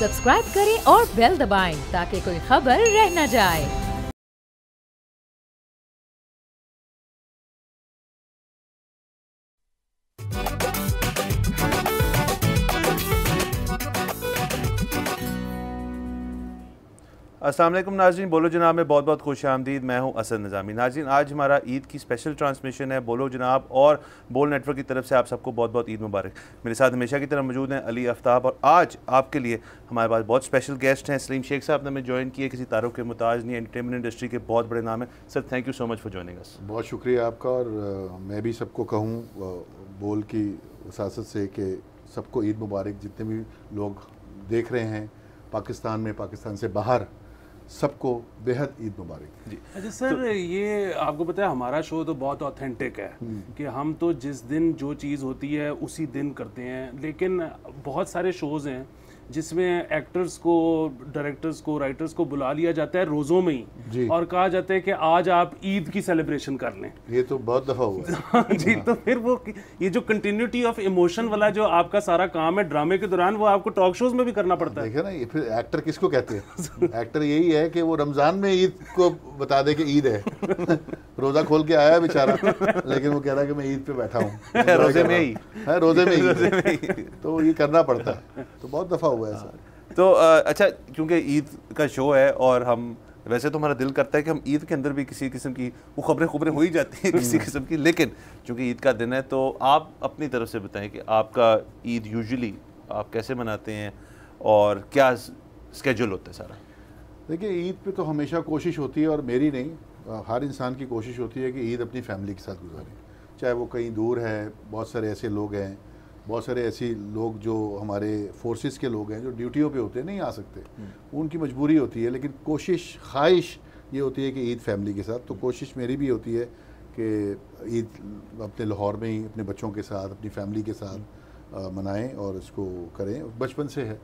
Subscribe करें और bell दबाएं ताकि कोई खबर रह न जाए। अस्सलाम वालेकुम नाज़रीन, बोलो जनाब में बहुत बहुत खुश आमदीद। मैं हूं असद निज़ामी। नाज़रीन, आज हमारा ईद की स्पेशल ट्रांसमिशन है बोलो जनाब और बोल नेटवर्क की तरफ से आप सबको बहुत बहुत ईद मुबारक। मेरे साथ हमेशा की तरह मौजूद हैं अली आफ्ताब, और आज आपके लिए हमारे पास बहुत स्पेशल गेस्ट हैं। सलीम शेख साहब ने हमें ज्वाइन किए, किसी तारुफ के मुताज नहीं, एंटरटेनमेंट इंडस्ट्री के बहुत बड़े नाम हैं। Sir, thank you so much for joining us. बहुत शुक्रिया आपका। और मैं भी सबको कहूँ बोल की वसासत से कि सबको ईद मुबारक। जितने भी लोग देख रहे हैं पाकिस्तान में, पाकिस्तान से बाहर, सबको बेहद ईद मुबारक जी। अच्छा सर, ये आपको पता है हमारा शो तो बहुत ऑथेंटिक है कि हम तो जिस दिन जो चीज़ होती है उसी दिन करते हैं, लेकिन बहुत सारे शोज़ हैं जिसमें एक्टर्स को, डायरेक्टर्स को, राइटर्स को बुला लिया जाता है रोज़ों में ही और कहा जाता है कि आज आप ईद की सेलिब्रेशन कर लें। ये तो बहुत दफ़ा हुआ है। जी, तो फिर वो ये जो कंटिन्यूटी ऑफ इमोशन वाला जो आपका सारा काम है ड्रामे के दौरान, वो आपको टॉक शोज में भी करना पड़ता है। देखिए ना, ये फिर एक्टर किसको कहते हैं? एक्टर यही है कि वो रमज़ान में ईद को बता दे कि ईद है। रोज़ा खोल के आया बेचारा, लेकिन वो कह रहा है कि मैं ईद पे बैठा हूँ, रोज़े में ही है, रोज़े में ही। तो ये करना पड़ता है, तो बहुत दफ़ा हुआ है ऐसा। तो अच्छा, क्योंकि ईद का शो है और हम वैसे तो हमारा दिल करता है कि हम ईद के अंदर भी किसी किस्म की वो खबरें हो ही जाती हैं किसी किस्म की, लेकिन चूँकि ईद का दिन है तो आप अपनी तरफ से बताएं कि आपका ईद यूजुअली आप कैसे मनाते हैं और क्या स्केड्यूल होता है सारा? देखिए, ईद पे तो हमेशा कोशिश होती है, और मेरी नहीं, हर इंसान की कोशिश होती है कि ईद अपनी फैमिली के साथ गुजारें। चाहे वो कहीं दूर है, बहुत सारे ऐसे लोग हैं, बहुत सारे ऐसे लोग जो हमारे फोर्सेस के लोग हैं जो ड्यूटियों पे होते हैं, नहीं आ सकते, उनकी मजबूरी होती है, लेकिन कोशिश, ख्वाहिश ये होती है कि ईद फैमिली के साथ। तो कोशिश मेरी भी होती है कि ईद अपने लाहौर में ही अपने बच्चों के साथ, अपनी फैमिली के साथ मनाएं और इसको करें। बचपन से है,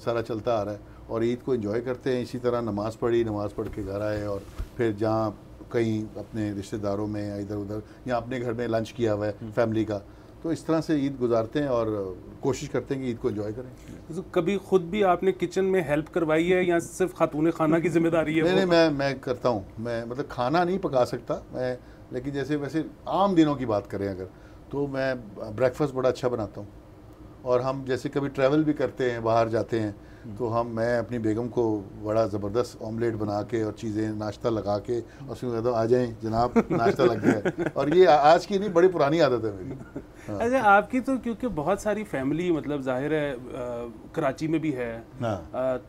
सारा चलता आ रहा है, और ईद को एंजॉय करते हैं। इसी तरह नमाज़ पढ़ के घर आए, और फिर जहाँ कहीं अपने रिश्तेदारों में या इधर उधर, या अपने घर में लंच किया हुआ है फैमिली का, तो इस तरह से ईद गुजारते हैं और कोशिश करते हैं कि ईद को एंजॉय करें। तो कभी खुद भी आपने किचन में हेल्प करवाई है या सिर्फ खातून खाना की जिम्मेदारी है? नहीं, मैं करता हूँ। मैं मतलब खाना नहीं पका सकता मैं, लेकिन जैसे वैसे आम दिनों की बात करें अगर, तो मैं ब्रेकफास्ट बड़ा अच्छा बनाता हूँ। और हम जैसे कभी ट्रैवल भी करते हैं, बाहर जाते हैं, तो मैं अपनी बेगम को बड़ा ज़बरदस्त ऑमलेट बना के और चीज़ें नाश्ता लगा के, और उसमें कहता हूँ आ जाएं जनाब, नाश्ता लग गया। और ये आज की नहीं, बड़ी पुरानी आदत है मेरी। हाँ। अच्छा, आपकी तो क्योंकि बहुत सारी फैमिली, मतलब जाहिर है कराची में भी है,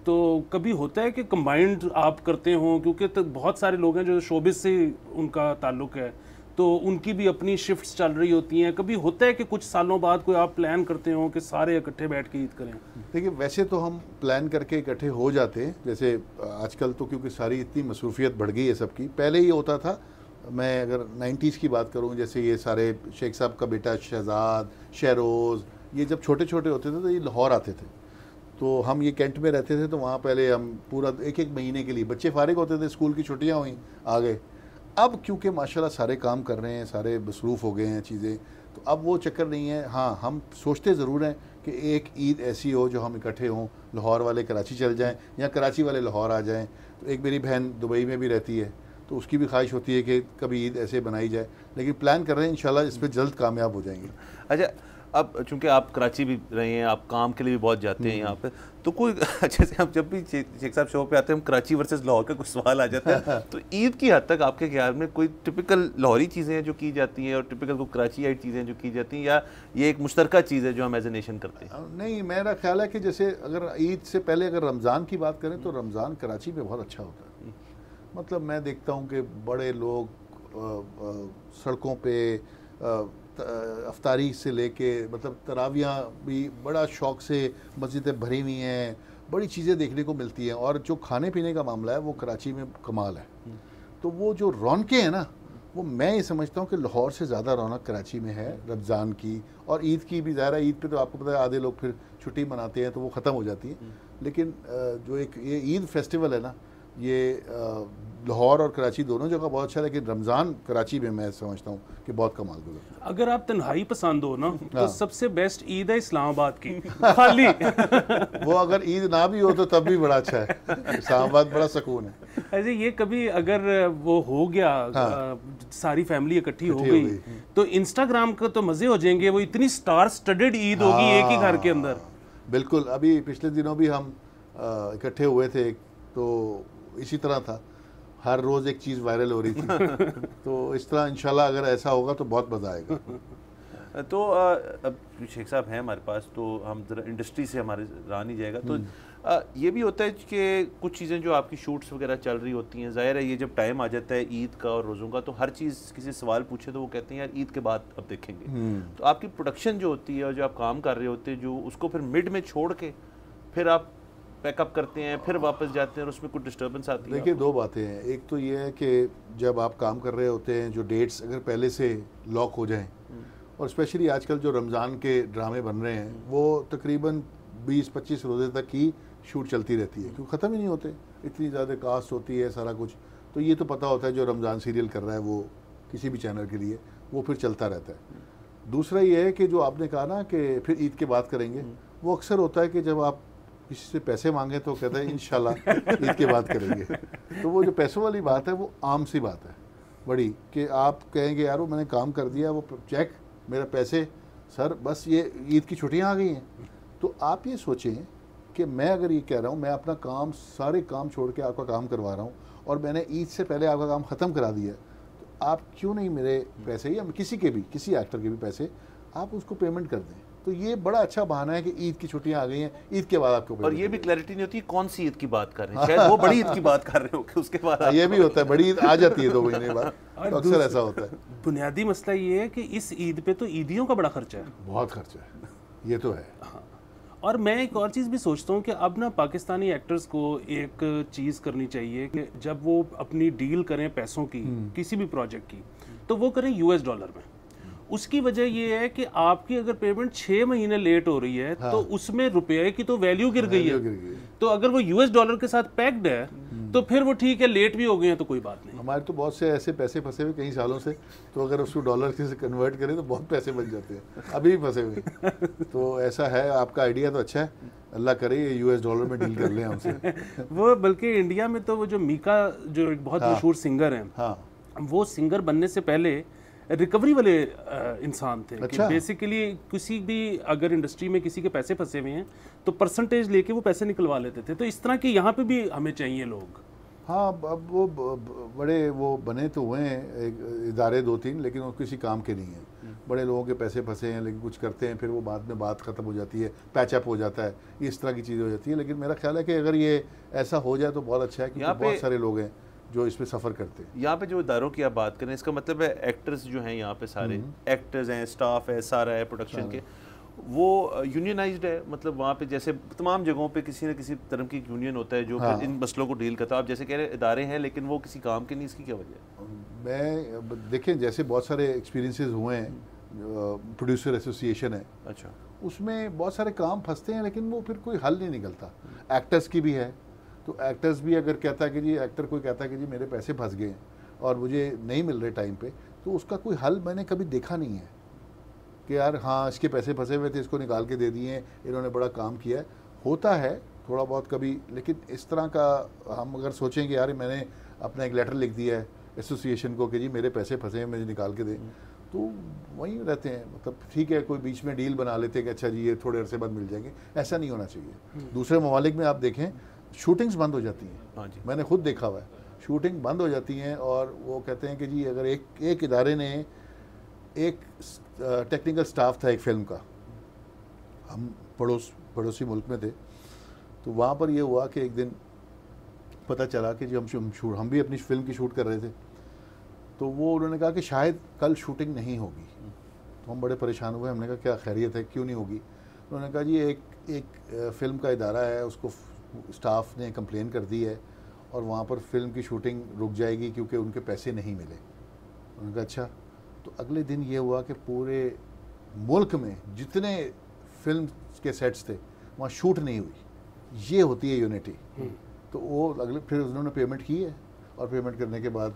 तो कभी होता है कि कंबाइंड आप करते हो, क्योंकि तो बहुत सारे लोग हैं जो शोबिस से उनका ताल्लुक है, तो उनकी भी अपनी शिफ्ट्स चल रही होती हैं। कभी होता है कि कुछ सालों बाद कोई आप प्लान करते हो कि सारे इकट्ठे बैठ के ईद करें? देखिए, वैसे तो हम प्लान करके इकट्ठे हो जाते हैं। जैसे आजकल तो क्योंकि सारी इतनी मसरूफियत बढ़ गई है सबकी, पहले ये होता था, मैं अगर 90s की बात करूं, जैसे ये सारे शेख साहब का बेटा शहजाद, शहरोज़, ये जब छोटे छोटे होते थे तो ये लाहौर आते थे, तो हम ये कैंट में रहते थे, तो वहाँ पहले हम पूरा एक महीने के लिए, बच्चे फारिग होते थे, स्कूल की छुट्टियाँ हुई, आ गए। अब क्योंकि माशाल्लाह सारे काम कर रहे हैं, सारे मसरूफ़ हो गए हैं चीज़ें, तो अब वो चक्कर नहीं है। हाँ, हम सोचते ज़रूर हैं कि एक ईद ऐसी हो जो हम इकट्ठे हों, लाहौर वाले कराची चल जाएं या कराची वाले लाहौर आ जाएं। तो एक मेरी बहन दुबई में भी रहती है, तो उसकी भी ख्वाहिश होती है कि कभी ईद ऐसे बनाई जाए, लेकिन प्लान कर रहे हैं, इंशाल्लाह इस पर जल्द कामयाब हो जाएंगे। अच्छा, अब चूंकि आप कराची भी रहे हैं, आप काम के लिए भी बहुत जाते हैं यहाँ पे, तो कोई अच्छे से हम जब भी शेख साहब शो पे आते हैं, हम कराची वर्सेस लाहौर का कुछ सवाल आ जाता है, तो ईद की हद तक आपके ख्याल में कोई टिपिकल लाहौरी चीज़ें हैं जो की जाती हैं और टिपिकल कोई कराची आई चीज़ें जो की जाती हैं, या ये एक मुश्तरका चीज़ है जो हम एज ए नेशन करते हैं? नहीं, मेरा ख्याल है कि जैसे अगर ईद से पहले अगर रमज़ान की बात करें, तो रमज़ान कराची में बहुत अच्छा होता है। मतलब मैं देखता हूँ कि बड़े लोग सड़कों पे अफ्तारी से लेके, मतलब तरावियाँ भी बड़ा शौक़ से, मस्जिदें भरी हुई हैं, बड़ी चीज़ें देखने को मिलती हैं। और जो खाने पीने का मामला है वो कराची में कमाल है। तो वो जो रौनकें हैं ना, वो मैं ये समझता हूँ कि लाहौर से ज़्यादा रौनक कराची में है रमज़ान की, और ईद की भी। ज़ाहिर है ईद पे तो आपको पता है आधे लोग फिर छुट्टी मनाते हैं तो वो ख़त्म हो जाती है, लेकिन जो एक ये ईद फेस्टिवल है ना, ये लाहौर और कराची दोनों जगह बहुत अच्छा है, लेकिन रमज़ान कराची में मैं समझता हूँ कि बहुत कमाल गुजरता है। अगर आप तन्हाई पसंद हो ना तो सबसे बेस्ट ईद है इस्लामाबाद की खाली वो अगर ईद ना भी हो तो तब भी बड़ा अच्छा है, इस्लामाबाद बड़ा सुकून है। ऐसे ये कभी अगर वो हो गया सारी फैमिली इकट्ठी हो गई तो इंस्टाग्राम का तो मजे हो जाएंगे, वो इतनी स्टार स्टडेड ईद होगी एक ही घर के अंदर। बिल्कुल, अभी पिछले दिनों भी हम इकट्ठे हुए थे तो इसी तरह था, हर रोज़ एक चीज़ वायरल हो रही थी तो इस तरह इंशाल्लाह अगर ऐसा होगा तो बहुत मज़ा आएगा। तो अब शेख साहब हैं हमारे पास, तो हम ज़रा इंडस्ट्री से हमारे रहा नहीं जाएगा, तो ये भी होता है कि कुछ चीज़ें जो आपकी शूट्स वगैरह चल रही होती हैं, ज़ाहिर है ये जब टाइम आ जाता है ईद का और रोज़ों का, तो हर चीज़ किसी सवाल पूछे तो वो कहते हैं यार ईद के बाद अब देखेंगे। तो आपकी प्रोडक्शन जो होती है और जो आप काम कर रहे होते हैं, जो उसको फिर मिड में छोड़ के फिर आप पैकअप करते हैं, फिर वापस जाते हैं और उसमें कुछ डिस्टर्बेंस आती है? देखिए, दो बातें हैं। एक तो ये है कि जब आप काम कर रहे होते हैं, जो डेट्स अगर पहले से लॉक हो जाएं, और स्पेशली आजकल जो रमज़ान के ड्रामे बन रहे हैं वो तकरीबन 20-25 रोज़े तक की शूट चलती रहती है, क्योंकि ख़त्म ही नहीं होते, इतनी ज़्यादा कास्ट होती है, सारा कुछ। तो ये तो पता होता है जो रमज़ान सीरियल कर रहा है वो किसी भी चैनल के लिए वो फिर चलता रहता है। दूसरा ये है कि जो आपने कहा ना कि फिर ईद के बाद करेंगे, वो अक्सर होता है कि जब आप किसी से पैसे मांगे तो कहता है इंशाल्लाह ईद के बाद करेंगे। तो वो जो पैसों वाली बात है वो आम सी बात है बड़ी, कि आप कहेंगे यार वो मैंने काम कर दिया, वो चेक मेरा पैसे सर, बस ये ईद की छुट्टियां आ गई हैं। तो आप ये सोचें कि मैं अगर ये कह रहा हूँ मैं अपना काम, सारे काम छोड़ के आपका काम करवा रहा हूँ और मैंने ईद से पहले आपका काम ख़त्म करा दिया, तो आप क्यों नहीं मेरे पैसे या किसी के भी, किसी एक्टर के भी पैसे आप उसको पेमेंट कर दें। तो ये बड़ा अच्छा बहाना है कि ईद की छुट्टियां आ गई हैं, ईद के बाद आपको। और ये भी क्लैरिटी नहीं होती कौन सी ईद की बात कर रहे हैं, शायद वो बड़ी ईद की बात कर रहे हो कि उसके बाद ये भी होता है, बड़ी ईद आ जाती है 2 महीने बाद, तो अक्सर ऐसा होता है। बुनियादी मसला ये है कि इस ईद पे तो ईदियों का बड़ा खर्चा है, बहुत खर्चा है, ये तो है। हाँ। और मैं एक और चीज़ भी सोचता हूँ कि अब ना पाकिस्तानी एक्टर्स को एक चीज़ करनी चाहिए कि जब वो अपनी डील करें पैसों की किसी भी प्रोजेक्ट की, तो वो करें US डॉलर में। उसकी वजह ये है कि आपकी अगर पेमेंट 6 महीने लेट हो रही है तो उसमें रुपये की तो वैल्यू गिर गई है। तो अगर वो US डॉलर के साथ पैक्ड है तो फिर वो ठीक है, लेट भी हो गए हैं तो कोई बात नहीं। हमारे तो बहुत से ऐसे पैसे फंसे हुए कई सालों से, तो अगर उसको डॉलर से कन्वर्ट करें तो बहुत पैसे बन जाते हैं, अभी भी फंसे हुए। तो ऐसा है, आपका आइडिया तो अच्छा है, अल्लाह करे ये US डॉलर में डील कर लें हमसे। वो बल्कि इंडिया में तो वो जो मीका जो एक बहुत मशहूर सिंगर हैं, वो सिंगर बनने से पहले रिकवरी वाले इंसान थे। अच्छा। बेसिकली किसी भी अगर इंडस्ट्री में किसी के पैसे फंसे हुए हैं तो परसेंटेज लेके वो पैसे निकलवा लेते थे। तो इस तरह के यहाँ पे भी हमें चाहिए लोग। हाँ, अब वो बड़े वो बने तो हुए हैं एक इदारे 2-3, लेकिन वो किसी काम के नहीं हैं। बड़े लोगों के पैसे फंसे हैं लेकिन कुछ करते हैं, फिर वो बाद में बात ख़त्म हो जाती है, पैचअप हो जाता है, इस तरह की चीज़ें हो जाती है। लेकिन मेरा ख्याल है कि अगर ये ऐसा हो जाए तो बहुत अच्छा है, क्योंकि बहुत सारे लोग हैं जो इसमें सफ़र करते हैं। यहाँ पे जो इदारों की आप बात करें, इसका मतलब है एक्टर्स जो हैं यहाँ पे सारे एक्टर्स हैं, स्टाफ है, सारा है प्रोडक्शन के, वो यूनियनाइज्ड है? मतलब वहाँ पे जैसे तमाम जगहों पे किसी न किसी तरह की यूनियन होता है जो इन मसलों को डील करता है। आप जैसे कह रहे हैं इदारे हैं लेकिन वो किसी काम के नहीं, इसकी क्या वजह है? मैं देखें, जैसे बहुत सारे एक्सपीरियंसेस हुए हैं, प्रोड्यूसर एसोसिएशन है, अच्छा, उसमें बहुत सारे काम फंसते हैं लेकिन वो फिर कोई हल नहीं निकलता। एक्टर्स की भी है, तो एक्टर्स भी अगर कहता है कि जी, एक्टर कोई कहता है कि जी मेरे पैसे फंस गए हैं और मुझे नहीं मिल रहे टाइम पे, तो उसका कोई हल मैंने कभी देखा नहीं है कि यार हाँ इसके पैसे फंसे हुए थे, इसको निकाल के दे दिए, इन्होंने बड़ा काम किया है। होता है थोड़ा बहुत कभी, लेकिन इस तरह का हम अगर सोचें कि यार मैंने अपना एक लेटर लिख दिया है एसोसिएशन को कि जी मेरे पैसे फंसे हैं, मुझे निकाल के दें, तो वहीं रहते हैं। मतलब ठीक है, कोई बीच में डील बना लेते हैं कि अच्छा जी ये थोड़े अरसे बाद मिल जाएंगे, ऐसा नहीं होना चाहिए। दूसरे ममालिक में आप देखें शूटिंग्स बंद हो जाती हैं। हाँ जी, मैंने खुद देखा हुआ है, शूटिंग बंद हो जाती हैं और वो कहते हैं कि जी अगर एक इदारे ने एक टेक्निकल स्टाफ था एक फ़िल्म का, हम पड़ोसी मुल्क में थे, तो वहाँ पर ये हुआ कि एक दिन पता चला कि जी हम भी अपनी फ़िल्म की शूट कर रहे थे, तो वो उन्होंने कहा कि शायद कल शूटिंग नहीं होगी। तो हम बड़े परेशान हुए, हमने कहा क्या खैरियत है, क्यों नहीं होगी? उन्होंने कहा जी एक फ़िल्म का इदारा है, उसको स्टाफ ने कंप्लेन कर दी है और वहाँ पर फ़िल्म की शूटिंग रुक जाएगी क्योंकि उनके पैसे नहीं मिले। उन्होंने कहा अच्छा। तो अगले दिन ये हुआ कि पूरे मुल्क में जितने फिल्म के सेट्स थे वहाँ शूट नहीं हुई। ये होती है यूनिटी तो वो अगले फिर उन्होंने पेमेंट की है और पेमेंट करने के बाद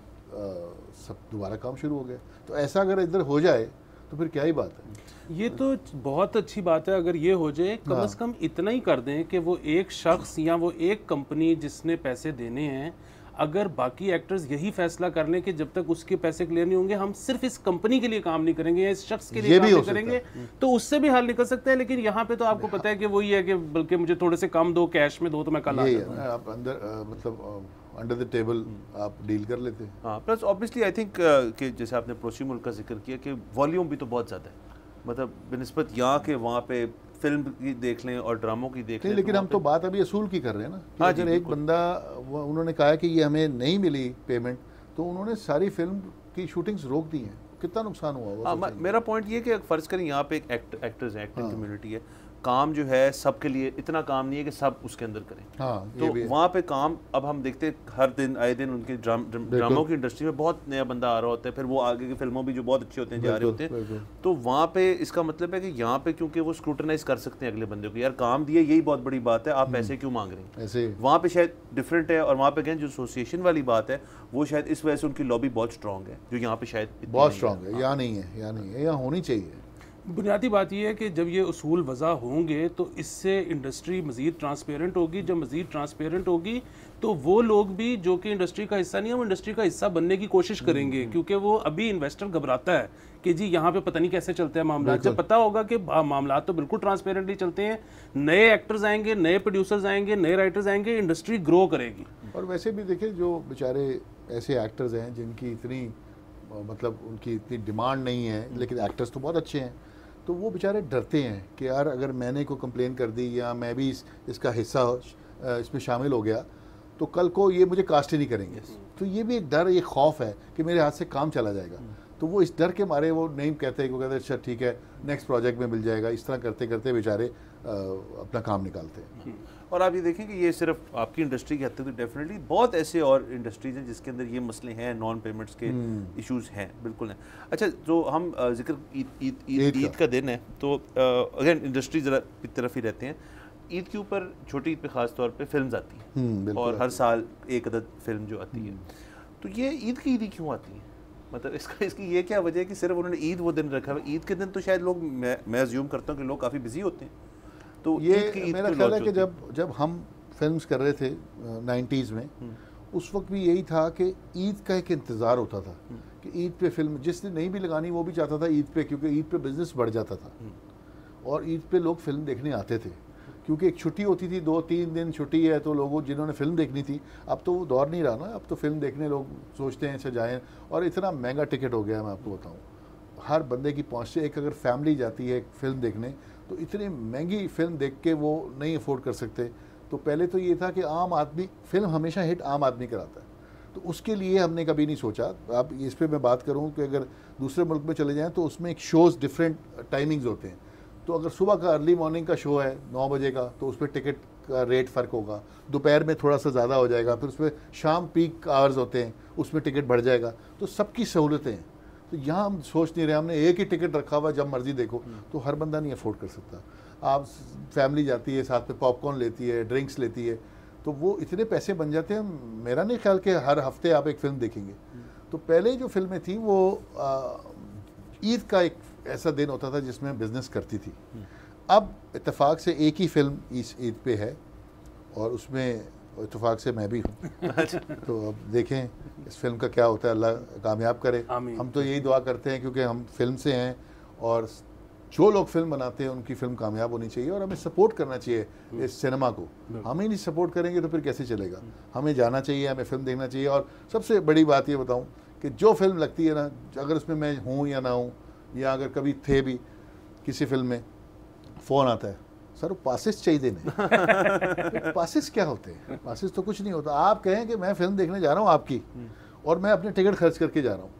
सब दोबारा काम शुरू हो गया। तो ऐसा अगर इधर हो जाए तो फिर क्या ही बात है। ये तो बहुत अच्छी बात है अगर ये हो जाए, कम से कम इतना ही कर दें कि वो एक शख्स या वो एक कंपनी जिसने पैसे देने हैं, अगर बाकी एक्टर्स यही फैसला कर लें कि जब तक उसके पैसे क्लियर नहीं होंगे हम सिर्फ इस कंपनी के लिए काम नहीं करेंगे या इस शख्स के लिए काम नहीं करेंगे, तो उससे भी हल निकल सकता है। लेकिन यहाँ पे तो आपको पता है कि वही है कि बल्कि मुझे थोड़े से कम दो, कैश में दो तो मैं कल आ जाऊंगा। आप अंदर मतलब अंडर द टेबल आप डील कर लेते हैं। हाँ, प्लस ऑब्वियसली आई थिंक कि जैसे आपने पड़ोसी मुल्क का जिक्र किया कि वॉल्यूम भी तो बहुत ज़्यादा है, मतलब बनिस्बत यहाँ के वहाँ पे फिल्म की देख लें और ड्रामों की देख लें। लेकिन हम तो बात अभी असूल की कर रहे हैं ना कि अगर एक बंदा उन्होंने कहा कि ये हमें नहीं मिली पेमेंट तो उन्होंने सारी फिल्म की शूटिंग्स रोक दी हैं, कितना नुकसान हुआ वो। मेरा पॉइंट ये कि फ़र्ज़ करें यहाँ पे एक एक्टर्स हैं, एक्टिंग कम्युनिटी है, काम जो है सबके लिए इतना काम नहीं है कि सब उसके अंदर करें। तो वहाँ पे काम अब हम देखते हैं हर दिन आए दिन उनके ड्रामों की इंडस्ट्री में बहुत नया बंदा आ रहा होता है, फिर वो आगे की फिल्मों भी जो बहुत अच्छे होते हैं जा रहे होते हैं। तो वहाँ पे इसका मतलब है कि यहाँ पे क्योंकि वो स्क्रूटनाइज कर सकते हैं अगले बंदे को, यार काम दिए यही बहुत बड़ी बात है, आप पैसे क्यों मांग रहे हैं। वहाँ पे शायद डिफरेंट है और वहाँ पे जो एसोसिएशन वाली बात है वो शायद इस वजह से उनकी लॉबी बहुत स्ट्रॉन्ग है, जो यहाँ पे शायद बहुत स्ट्रॉन्ग है। यहाँ नहीं है, यहाँ नहीं है, यहाँ होनी चाहिए। बुनियादी बात यह है कि जब ये उसूल वज़ा होंगे तो इससे इंडस्ट्री मज़ीद ट्रांसपेरेंट होगी। जब मज़ीद ट्रांसपेरेंट होगी तो वो लोग भी जो कि इंडस्ट्री का हिस्सा नहीं है वो इंडस्ट्री का हिस्सा बनने की कोशिश करेंगे, क्योंकि वो अभी इन्वेस्टर घबराता है कि जी यहाँ पे पता नहीं कैसे चलते हैं मामला। जब पता होगा कि मामला तो बिल्कुल ट्रांसपेरेंटली चलते हैं, नए एक्टर्स आएंगे, नए प्रोड्यूसर्स आएंगे, नए राइटर्स आएंगे, इंडस्ट्री ग्रो करेगी। और वैसे भी देखिए जो बेचारे ऐसे एक्टर्स हैं जिनकी इतनी मतलब उनकी इतनी डिमांड नहीं है लेकिन एक्टर्स तो बहुत अच्छे हैं, तो वो बेचारे डरते हैं कि यार अगर मैंने को कंप्लेन कर दी या मैं भी इसका हिस्सा इसमें शामिल हो गया तो कल को ये मुझे कास्ट ही नहीं करेंगे। तो ये भी एक डर, ये खौफ है कि मेरे हाथ से काम चला जाएगा। तो वो इस डर के मारे वो नहीं कहते, वो कहते अच्छा ठीक है नेक्स्ट प्रोजेक्ट में मिल जाएगा। इस तरह करते करते बेचारे अपना काम निकालते हैं। और आप ये देखें कि ये सिर्फ आपकी इंडस्ट्री की हद तक तो डेफिनेटली बहुत ऐसे और इंडस्ट्रीज हैं जिसके अंदर ये मसले हैं, नॉन पेमेंट्स के इश्यूज हैं, बिल्कुल हैं। अच्छा, जो हम जिक्र ईद का दिन है तो अगेन इंडस्ट्री जरा की तरफ ही रहते हैं। ईद के ऊपर, छोटी ईद पे ख़ास तौर पे फिल्म्स आती हैं और हर साल एक अदद फिल्म जो आती है, तो ये ईद की ईद ही क्यों आती है? मतलब इसकी ये क्या वजह है कि सिर्फ उन्होंने ईद वो दिन रखा है? ईद के दिन तो शायद लोग, मैं अज्यूम करता हूँ कि लोग काफ़ी बिजी होते हैं। तो ये मेरा ख्याल है कि जब हम फिल्म्स कर रहे थे 90s में, उस वक्त भी यही था कि ईद का एक इंतज़ार होता था कि ईद पे फिल्म जिसने नहीं भी लगानी वो भी चाहता था ईद पे, क्योंकि ईद पे बिजनेस बढ़ जाता था और ईद पे लोग फिल्म देखने आते थे क्योंकि एक छुट्टी होती थी, 2-3 दिन छुट्टी है तो लोगों जिन्होंने फिल्म देखनी थी, अब तो वो दौर नहीं रहा ना, अब तो फिल्म देखने लोग सोचते हैं अच्छा जाएँ। और इतना महंगा टिकट हो गया है, मैं आपको बताऊँ, हर बंदे की पहुँच से एक अगर फैमिली जाती है एक फिल्म देखने तो इतनी महंगी फिल्म देख के वो नहीं अफोर्ड कर सकते। तो पहले तो ये था कि आम आदमी, फिल्म हमेशा हिट आम आदमी कराता है, तो उसके लिए हमने कभी नहीं सोचा। अब इस पे मैं बात करूं कि अगर दूसरे मुल्क में चले जाएं तो उसमें एक शोज़ डिफरेंट टाइमिंग्स होते हैं। तो अगर सुबह का अर्ली मॉर्निंग का शो है 9 बजे का तो उस पर टिकट का रेट फ़र्क होगा, दोपहर में थोड़ा सा ज़्यादा हो जाएगा, फिर उसमें शाम पीक आवर्स होते हैं उसमें टिकट बढ़ जाएगा। तो सबकी सहूलतें हैं। तो यहाँ हम सोच नहीं रहे, हमने एक ही टिकट रखा हुआ, जब मर्जी देखो, तो हर बंदा नहीं अफोर्ड कर सकता। आप फैमिली जाती है, साथ में पॉपकॉर्न लेती है, ड्रिंक्स लेती है, तो वो इतने पैसे बन जाते हैं। मेरा नहीं ख्याल कि हर हफ्ते आप एक फ़िल्म देखेंगे। तो पहले जो फिल्में थी वो ईद का एक ऐसा दिन होता था जिसमें बिज़नेस करती थी। अब इत्तेफाक से एक ही फिल्म इस ईद पे है और उसमें इत्तेफाक से मैं भी हूँ। तो अब देखें इस फिल्म का क्या होता है, अल्लाह कामयाब करे। हम तो यही दुआ करते हैं क्योंकि हम फिल्म से हैं और जो लोग फिल्म बनाते हैं उनकी फिल्म कामयाब होनी चाहिए और हमें सपोर्ट करना चाहिए इस सिनेमा को। हम ही नहीं सपोर्ट करेंगे तो फिर कैसे चलेगा? हमें जाना चाहिए, हमें फिल्म देखना चाहिए। और सबसे बड़ी बात ये बताऊँ कि जो फिल्म लगती है ना, अगर उसमें मैं हूँ या ना हूँ, या अगर कभी थे भी किसी फिल्म में, फ़ोन आता है, सर पासिस चाहिए देने। पासिस क्या होते हैं? पासिस तो कुछ नहीं होता। आप कहें कि मैं फिल्म देखने जा रहा हूँ आपकी और मैं अपने टिकट खर्च करके जा रहा हूँ,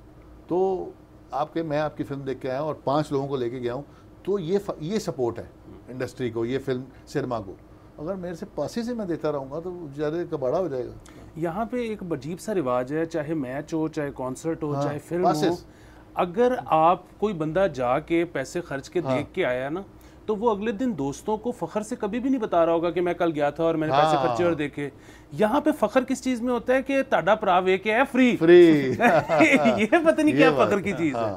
तो आप कहें मैं आपकी फिल्म देख के आया हूँ और 5 लोगों को लेके गया हूँ, तो ये सपोर्ट है इंडस्ट्री को, ये फिल्म सिनेमा को। अगर मेरे से पासिस ही मैं देता रहूँगा तो ज़्यादा कबाड़ा हो जाएगा। यहाँ पे एक अजीब सा रिवाज है, चाहे मैच हो, चाहे कॉन्सर्ट हो, चाहे फिल्म हो, अगर आप कोई बंदा जाके पैसे खर्च के देख के आया ना, तो वो अगले दिन दोस्तों को फखर से कभी भी नहीं बता रहा होगा कि मैं कल गया था और मैंने पैसे खर्चे और देखे। यहाँ पे फखर किस चीज में होता है कि ताड़ा प्राव एक है फ्री ये पता नहीं क्या फखर की चीज है।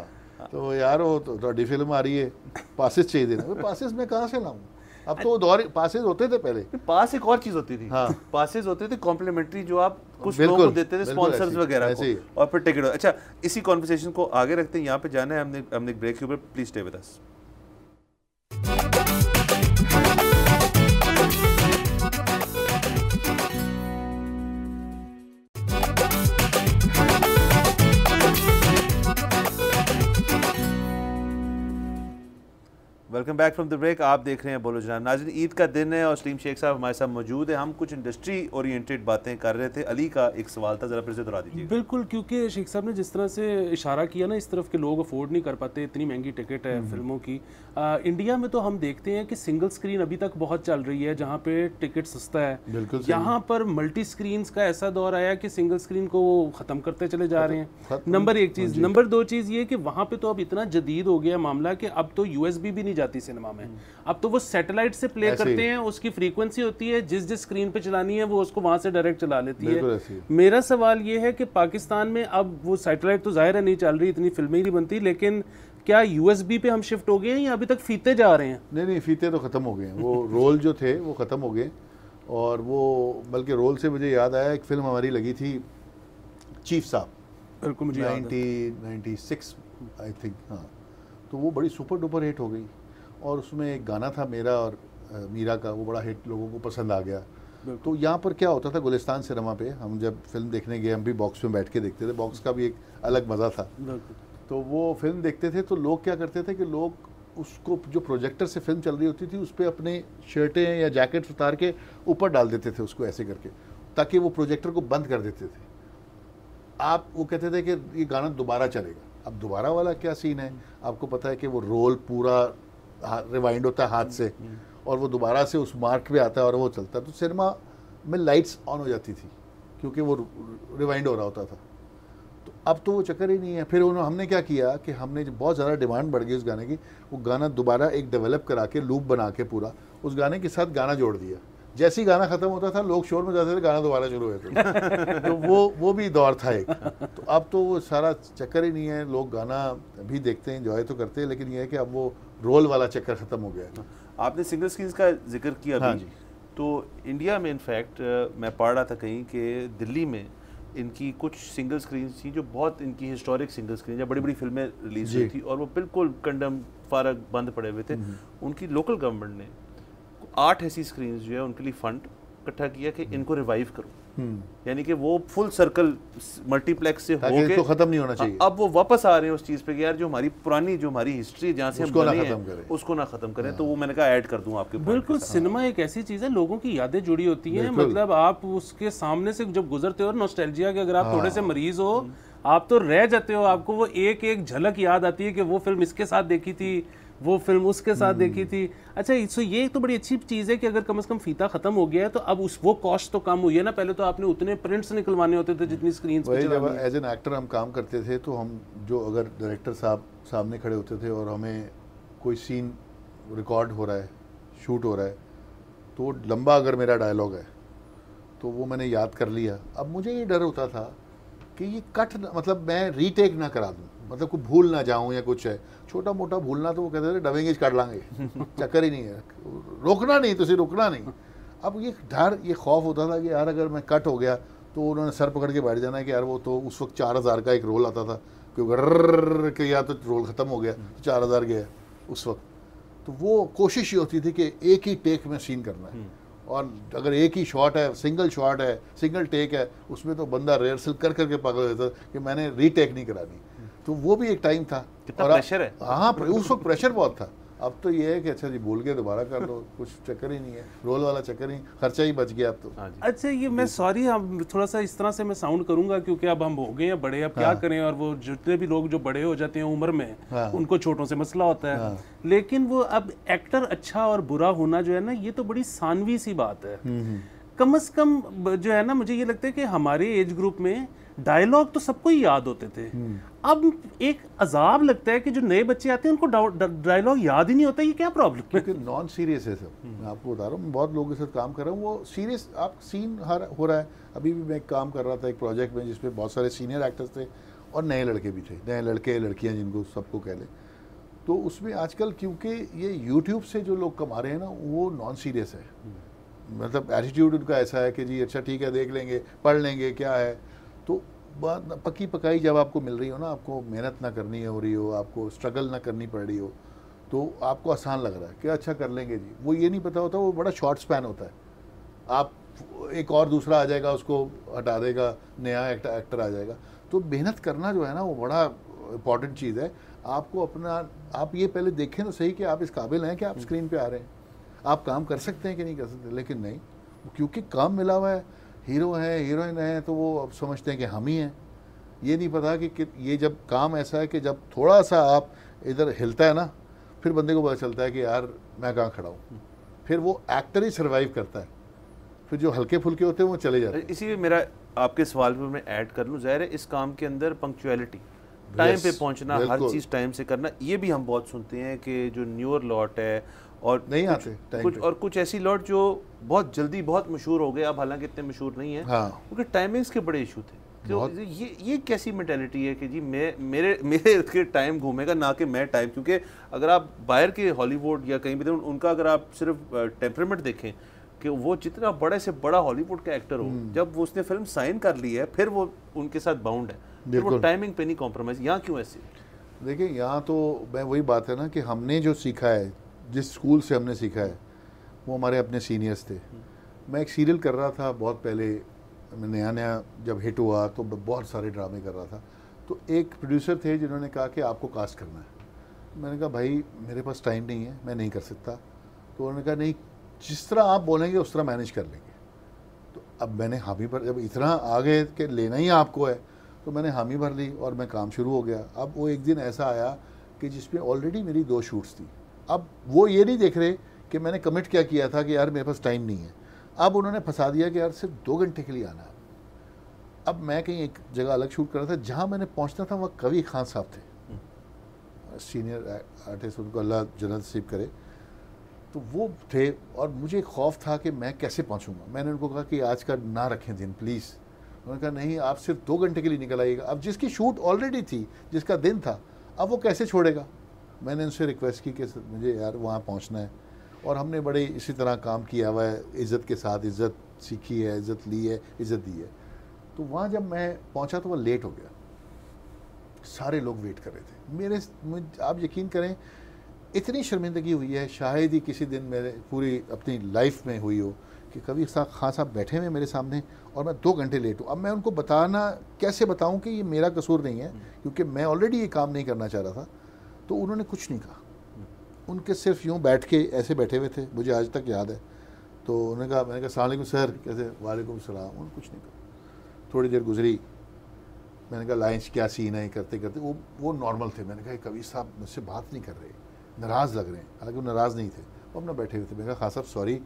तो यार वो तो फिल्म आ रही है, पासेस चाहिए देना, पासेस मैं कहाँ से लाऊं? अब तो दौर पासेस होते थे पहले। पास एक और चीज होती थी, हाँ। पासेस होते थे कॉम्प्लीमेंट्री जो आप कुछ लोगों को देते थे, स्पॉन्सर्स वगैरह को, और फिर टिकट। अच्छा, इसी कॉन्वर्सेशन को आगे रखते हैं, यहाँ पे जाना है हमने एक ब्रेक के ऊपर, please stay with us. Welcome back from the break. आप देख रहे हैं बोलो जनाब। नाज़रीन, ईद का दिन है और सलीम शेख साहब हमारे साथ मौजूद है। हम कुछ इंडस्ट्री ओरिएंटेड बातें कर रहे थे। अली का एक सवाल था, ज़रा फिर से दोहरा दीजिए। बिल्कुल, क्योंकि शेख साहब ने जिस तरह से इशारा किया ना, इस तरफ के लोग अफोर्ड नहीं कर पाते, इतनी महंगी टिकट है फिल्मों की। इंडिया में तो हम देखते हैं कि सिंगल स्क्रीन अभी तक बहुत चल रही है, जहाँ पे टिकट सस्ता है। यहाँ पर मल्टी स्क्रीन्स का ऐसा दौर आया कि सिंगल स्क्रीन को वो ख़त्म करते चले जा रहे हैं। नंबर एक चीज़। नंबर दो चीज़ ये कि वहाँ पे तो अब इतना जदीद हो गया मामला कि अब तो USB भी नहीं जाती सिनेमा में, अब तो वो सैटेलाइट से प्ले करते हैं, उसकी फ्रीक्वेंसी होती है, जिस स्क्रीन पे चलानी है वो उसको वहां से डायरेक्ट चला लेती है। मेरा सवाल ये है कि पाकिस्तान में अब वो सैटेलाइट तो जाहिर है नहीं चल रही, इतनी फिल्में ही नहीं बनती, लेकिन क्या USB पे हम शिफ्ट हो गए हैं या अभी तक फीते जा रहे हैं? नहीं, फीते तो खत्म हो गए हैं। वो रोल जो थे वो खत्म हो गए, और वो बल्कि रोल से मुझे याद आया, एक फिल्म हमारी लगी थी चीफ साहब, बिल्कुल मुझे 1996 आई थिंक, हाँ। तो वो बड़ी सुपर डुपर हिट हो गई, और उसमें एक गाना था मेरा और मीरा का, वो बड़ा हिट, लोगों को पसंद आ गया। तो यहाँ पर क्या होता था, गुलिस्तान सिनेमा पे हम जब फिल्म देखने गए, हम भी बॉक्स में बैठ के देखते थे, बॉक्स का भी एक अलग मज़ा था। तो वो फिल्म देखते थे तो लोग क्या करते थे कि लोग उसको, जो प्रोजेक्टर से फिल्म चल रही होती थी, उस पर अपने शर्टें या जैकेट्स उतार के ऊपर डाल देते थे उसको ऐसे करके, ताकि वो प्रोजेक्टर को बंद कर देते थे। आप वो कहते थे कि ये गाना दोबारा चलेगा। अब दोबारा वाला क्या सीन है, आपको पता है कि वो रोल पूरा रिवाइंड होता है हाथ से, और वो दोबारा से उस मार्क पे आता है और वो चलता है। तो सिनेमा में लाइट्स ऑन हो जाती थी क्योंकि वो रिवाइंड हो रहा होता था। तो अब तो वो चक्कर ही नहीं है। फिर हमने क्या किया कि हमने बहुत ज़्यादा डिमांड बढ़ गई उस गाने की, वो गाना दोबारा एक डेवलप करा के, लूप बना के पूरा उस गाने के साथ गाना जोड़ दिया। जैसे ही गाना ख़त्म होता था लोग शोर में जाते थे, गाना दोबारा शुरू हुए थे। तो वो भी दौर था एक। तो अब तो वो सारा चक्कर ही नहीं है, लोग गाना भी देखते हैं, एंजॉय तो करते हैं, लेकिन ये है कि अब वो रोल वाला चक्कर ख़त्म हो गया है। आपने सिंगल स्क्रीन का जिक्र किया हाँ जी। तो इंडिया में इनफैक्ट मैं पढ़ रहा था कहीं कि दिल्ली में इनकी कुछ सिंगल स्क्रीन थी जो बहुत इनकी हिस्टोरिक सिंगल स्क्रीन या बड़ी बड़ी फिल्में रिलीज हुई थी, और वो बिल्कुल कंडम फारग बंद पड़े हुए थे। उनकी लोकल गवर्नमेंट ने 8 ऐसी स्क्रीन जो है उनके लिए फंड इकट्ठा किया कि इनको रिवाइव करो, यानी कि वो फुल सर्कल मल्टीप्लेक्स से होके खत्म नहीं होना चाहिए। अब वो वापस आ रहे हैं उस चीज़ पे कि यार जो हमारी पुरानी, जो हमारी हिस्ट्री जहाँ से हम बने हैं उसको ना खत्म करें। तो वो मैंने कहा ऐड कर दूं आपके। बिल्कुल, सिनेमा एक ऐसी चीज़ है, लोगों की यादें जुड़ी होती हैं। मतलब आप उसके सामने से जब गुजरते हो, नॉस्टैल्जिया के अगर आप थोड़े से मरीज हो, आप तो रह जाते हो, आपको वो एक एक झलक याद आती है कि वो फिल्म इसके साथ देखी थी, वो फिल्म उसके साथ देखी थी। अच्छा, सो ये तो बड़ी अच्छी चीज़ है कि अगर कम से कम फीता ख़त्म हो गया है तो अब वो कॉस्ट तो कम हुई है ना। पहले तो आपने उतने प्रिंट्स निकलवाने होते थे जितनी स्क्रीन पे चलानी। जब एज एन एक्टर हम काम करते थे तो हम जो अगर डायरेक्टर साहब सामने खड़े होते थे और हमें कोई सीन रिकॉर्ड हो रहा है, शूट हो रहा है, तो लंबा अगर मेरा डायलॉग है तो वो मैंने याद कर लिया। अब मुझे ये डर होता था कि ये कट, मतलब मैं रीटेक ना करा दूँ, मतलब कुछ भूल ना जाऊँ या कुछ है छोटा मोटा भूलना, तो वो कहते थे डबिंग कर लांगे, चक्कर ही नहीं है, रोकना नहीं, तुझे रुकना नहीं। अब ये डर, ये खौफ होता था कि यार अगर मैं कट हो गया तो उन्होंने सर पकड़ के बैठ जाना है कि यार वो तो उस वक्त 4000 का एक रोल आता था, क्योंकि या तो रोल ख़त्म हो गया तो 4000 गया उस वक्त। तो वो कोशिश ही होती थी कि एक ही टेक में सीन करना है, और अगर एक ही शॉट है, सिंगल शॉट है, सिंगल टेक है, उसमें तो बंदा रिहर्सल कर करके पागल होता था कि मैंने रीटेक नहीं करानी। तो वो भी एक टाइम था। कितना प्रेशर है। हाँ, उस वक्त प्रेशर बहुत था। अब तो ये है कि अच्छा जी भूल गए दोबारा कर लो, कुछ चक्कर ही नहीं है, रोल वाला चक्कर ही, खर्चा ही बच गया अब तो। अच्छा, ये मैं सॉरी, अब थोड़ा सा इस तरह से मैं साउंड करूंगा क्योंकि अब हम हो गए हैं बड़े, अब क्या करें, और वो जितने भी लोग जो बड़े हो जाते हैं उम्र में, उनको छोटों से मसला होता है। लेकिन वो अब एक्टर अच्छा और बुरा होना जो है ना, ये तो बड़ी सानवी सी बात है। कम से कम जो है ना, मुझे ये लगता है कि हमारे एज ग्रुप में डायलॉग तो सबको ही याद होते थे। अब एक अजाब लगता है कि जो नए बच्चे आते हैं उनको डायलॉग याद ही नहीं होता। ये क्या प्रॉब्लम है? क्योंकि नॉन सीरियस है सब। मैं आपको बता रहा हूँ, मैं बहुत लोगों के साथ काम कर रहा हूँ, वो सीरियस आप सीन हो रहा है। अभी भी मैं काम कर रहा था एक प्रोजेक्ट में जिसमें बहुत सारे सीनियर एक्टर्स थे और नए लड़के भी थे, नए लड़के लड़कियाँ जिनको सबको कह लें। तो उसमें आजकल क्योंकि ये यूट्यूब से जो लोग कमा रहे हैं ना, वो नॉन सीरियस है। मतलब एटीट्यूड उनका ऐसा है कि जी अच्छा ठीक है, देख लेंगे, पढ़ लेंगे, क्या है। तो बात पक्की पकाई जब आपको मिल रही हो ना, आपको मेहनत ना करनी हो रही हो, आपको स्ट्रगल ना करनी पड़ रही हो, तो आपको आसान लग रहा है कि अच्छा कर लेंगे जी। वो ये नहीं पता होता, वो बड़ा शॉर्ट स्पैन होता है। आप एक और दूसरा आ जाएगा, उसको हटा देगा, नया एक्टर आ जाएगा। तो मेहनत करना जो है ना, वो बड़ा इंपॉर्टेंट चीज़ है। आपको अपना, आप ये पहले देखें तो सही कि आप इस काबिल हैं कि आप स्क्रीन पे आ रहे हैं, आप काम कर सकते हैं कि नहीं कर सकते। लेकिन नहीं, क्योंकि काम मिला हुआ है, हीरो है, हीरोइन है, तो वो अब समझते हैं कि हम ही हैं। ये नहीं पता कि ये जब काम ऐसा है कि जब थोड़ा सा आप इधर हिलता है ना, फिर बंदे को पता चलता है कि यार मैं कहाँ खड़ा हूँ। फिर वो एक्टर ही सर्वाइव करता है, फिर जो हल्के फुल्के होते हैं वो चले जाते हैं। इसीलिए मेरा आपके सवाल पर मैं ऐड कर लूँ, ज़ाहिर है इस काम के अंदर पंक्चुअलिटी, टाइम पे पहुंचना, हर चीज़ टाइम से करना, ये भी हम बहुत सुनते हैं कि जो न्यूअर लॉट है और नहीं आते कुछ और कुछ ऐसी लॉट जो बहुत जल्दी बहुत मशहूर हो गए, अब हालांकि इतने मशहूर नहीं है। हाँ। क्योंकि टाइमिंग्स के बड़े इशू थे। तो ये कैसी मेंटालिटी है कि जी मेरे इर्द गिर्द टाइम घूमेगा, ना कि मैं टाइम। क्योंकि अगर आप बाहर के हॉलीवुड या कहीं भी उनका अगर आप सिर्फ टेम्परामेंट देखें कि वो जितना बड़े से बड़ा हॉलीवुड का एक्टर हो, जब वो उसने फिल्म साइन कर ली है, फिर वो उनके साथ बाउंड है, फिर वो टाइमिंग पे नहीं कॉम्प्रोमाइज। यहाँ क्यों ऐसे? देखिए, यहाँ तो मैं वही बात है ना कि हमने जो सीखा है, जिस स्कूल से हमने सीखा है, वो हमारे अपने सीनियर्स थे। मैं एक सीरियल कर रहा था बहुत पहले, मैं नया जब हिट हुआ तो बहुत सारे ड्रामे कर रहा था। तो एक प्रोड्यूसर थे जिन्होंने कहा कि आपको कास्ट करना है। मैंने कहा भाई मेरे पास टाइम नहीं है, मैं नहीं कर सकता। तो उन्होंने कहा नहीं, जिस तरह आप बोलेंगे उस तरह मैनेज कर लेंगे। तो अब मैंने हामी भर, जब इतना आ गए कि लेना ही आपको है, तो मैंने हामी भर ली और मैं काम शुरू हो गया। अब वो एक दिन ऐसा आया कि जिसमें ऑलरेडी मेरी 2 शूट्स थी। अब वो ये नहीं देख रहे कि मैंने कमिट क्या किया था कि यार मेरे पास टाइम नहीं है। अब उन्होंने फंसा दिया कि यार सिर्फ 2 घंटे के लिए आना है। अब मैं कहीं एक जगह अलग शूट कर रहा था, जहाँ मैंने पहुँचना था वहाँ कवि खान साहब थे, सीनियर आर्टिस्ट, उनको अल्लाह जन्नत नसीब करे। तो वो थे और मुझे खौफ था कि मैं कैसे पहुँचूँगा। मैंने उनको कहा कि आज का ना रखें दिन प्लीज़। उन्होंने कहा नहीं, आप सिर्फ 2 घंटे के लिए निकल आइएगा। अब जिसकी शूट ऑलरेडी थी, जिसका दिन था, अब वो कैसे छोड़ेगा। मैंने उनसे रिक्वेस्ट की कि मुझे यार वहाँ पहुँचना है। और हमने बड़े इसी तरह काम किया हुआ है, इज़्ज़त के साथ, इज़्ज़त सीखी है, इज़्ज़त ली है, इज़्ज़त दी है। तो वहाँ जब मैं पहुँचा तो वह लेट हो गया, सारे लोग वेट कर रहे थे। आप यकीन करें, इतनी शर्मिंदगी हुई है शायद ही किसी दिन मेरे पूरी अपनी लाइफ में हुई हो कि कभी खान साहब बैठे हुए मेरे सामने और मैं 2 घंटे लेट हूँ। अब मैं उनको बताना कैसे बताऊँ कि ये मेरा कसूर नहीं है, क्योंकि मैं ऑलरेडी ये काम नहीं करना चाह रहा था। तो उन्होंने कुछ नहीं कहा, उनके सिर्फ यूँ बैठ के ऐसे बैठे हुए थे, मुझे आज तक याद है। तो उन्होंने कहा, मैंने कहा अस्सलाम वालेकुम सर, कैसे? वालेकुम सलाम। उन्होंने कुछ नहीं कहा। थोड़ी देर गुजरी, मैंने कहा लाइन्स क्या सीन है, करते करते वो नॉर्मल थे। मैंने कहा कवि साहब मुझसे बात नहीं कर रहे, नाराज़ लग रहे हैं। हालांकि वो नाराज़ नहीं थे, वो अपना बैठे हुए थे। मैंने कहा खान साहब सॉरी,